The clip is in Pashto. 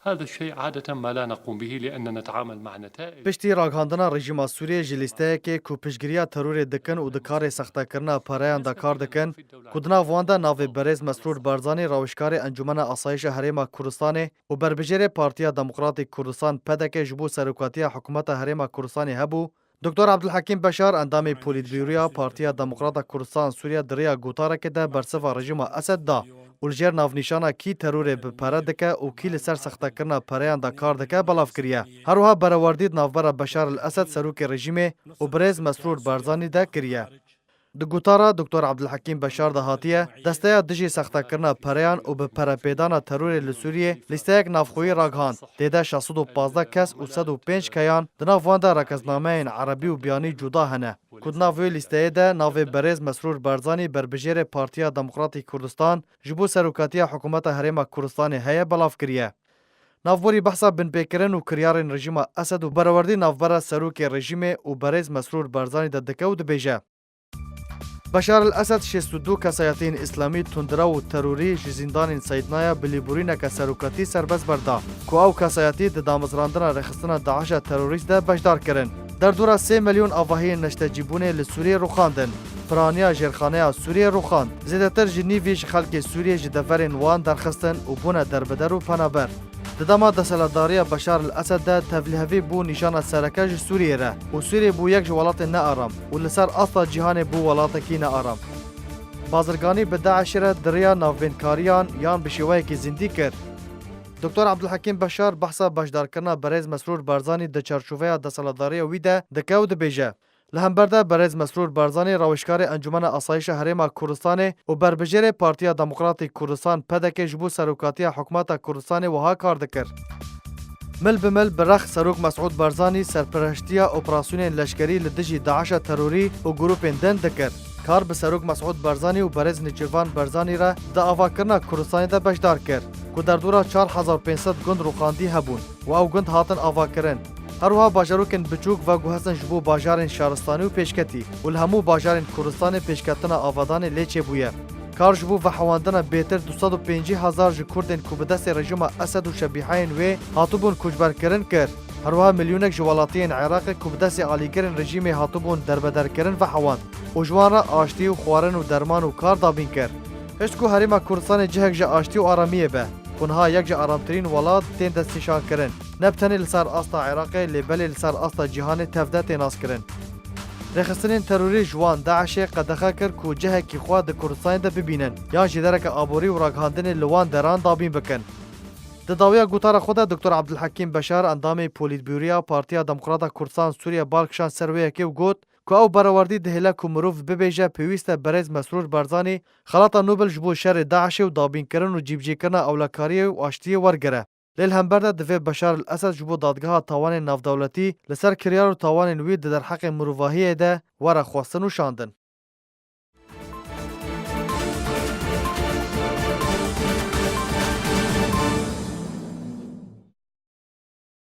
هذا الشيء عادة ما لا نقوم به لأننا نتعامل مع نتائج. پشتی راگهاندنا رژیما سوریه جلیسته که کو پشگیریا ترور دکن و دکار سخته کرنا پرایان دا کار دکن کدنا واندا ناو برز مسرور بارزانی راوشکار انجمن آسایش هریما کوردستان و بربجر پارتیا دموکراتیک کوردستان پدک جبو سروکاتی حکومت هریما کوردستان هبو دکتر عبدالحکیم بشار اندام پولیت بیوریا پارتیا دموکرات کوردستان سوریه دریا گوتاره که ده برسفا رژیما اسد دا ولجر نافنیشانا کی ترور به پره دکه و کی لسر سخته کرنا پریان دا کار دکه بلاف کریه. هروها برواردید نافبر بشار الاسد سروک رژیمه و برز مسرور بارزانی ده کریه. د ګوتارا دکتور عبدالحکیم بشار د هاتیه دسته دجی سخته کرنا پریان او به پرپیدانا ترور لسوریه لیستهک نافخوی راگهان دیده 615 کس و 105 کیان د نافوانده رکزنامه عربی و بیانی جدا هنه کدناوی لیسته ده ناو برز مسرور بارزانی بربجیر پارتیا دموکراتیک کوردستان جبو سروکاتی حکومت هریما کوردستان هیا بلاف کریه. نافبوری بحثا بن پیکرن و کریارن رژیم اسد و برآوردی نافبر سروک رژیم و برز مسرور بارزانی د دکه و د بیجه بشار الاسد 62 کسایتین اسلامی تندرا و تروری جزیندان سیدنایا بلیبورین که سروکاتی سربز بردا که او کسایتی د دامزراندن رخصتن داعش تروریست ده بشدار کرن در دورا 3 میلیون آواهی نشتجیبونه لسوریه روخاندن فرانیا جرخانه سوریه روخاند زیادتر جنیویش خلق سوریه جدفرین وان درخستن و بونه دربدر و پنابر ددما دسالتداری بشار الاسد ده تبلیغی بو نشان سرکج سوریه را و سوریه بو یک ولات نه آرام و لسر اصلا جهان بو ولات کی نه آرام بازرگانی به داعش را دریا ناوینکاریان یان بشوی کی زندگی کرد. دکتر عبدالحکیم بشار بحثا بشدار کرنا برز مسرور بارزانی د چارچوبه دسالتداری ویده دکاو د بیجه لهمبرده برز مسرور بارزانی راوشکار انجمن آسایش هریما کوردستان و بربجر پارتیا دموکراتیک کوردستان پدک جبو سروکاتی حکومت کوردستان وها کار دکر. مل بمل برخ سروک مسعود بارزانی سرپرشتیا اپراسیون لشکری لدجی داعش تروری و گروپ دن دکر. کار به سروک مسعود بارزانی و برز نچوان بارزانی را د آواکرنا کوردستان ده بشدار کرد که در دورا 4500 گند روخاندی هبون و او گند هاتن آواکرن. هروها باجاروکن بچوک و گوهستن جبو باجارن شارستانی و پیشکتی و الهمو باجارن کوردستان پیشکتنا آوادان لیچه بویه. کار جبو و حواندن بیتر 250,000 ج کردن که به دست رژیم اسد و شبیحین و هاتوبون کجبر کرن کرد. هروها میلیونک جوالاتین عراق که به دست علیگرن رژیم هاتوبون دربدر کرن و حواند و جوان را آشتی و خوارن و درمان و کار دابین کرد. هشت که هریما کوردستان جهک جا آشتی و آرامیه به. کنها یک جا آرامترین ولاد تین دستشان کرن. نبتنی لسر آستا عراقی لبلی لسر آستا جهان تفده تیناس کرن. رخصتنین تروری جوان داعش قدخه کرد که جهه کی خواه ده کردستان ده ببینن یا جدرک آبوری و راگهاندن لوان دران دابین بکن. ده داویا گوتار خود دکتر عبدالحکیم بشار اندام پولیت بیوریا پارتیا دموکرات کردستان سوریه بالکشان سرویه که و گوت که او برآوردی دهلا که مروف ببیجه پیوست برز مسرور بارزانی خلاطا نوبل جبو شر داعش و دابین کرن و جیبجی کرن اولکاری و آشتی ورگره. لیل همبرده دوی بشار الاسد جبو دادگاه تاوان ناف دولتی لسر کریار و تاوان نوید در حق مروفاهیه ده ورا خواستن و شاندن.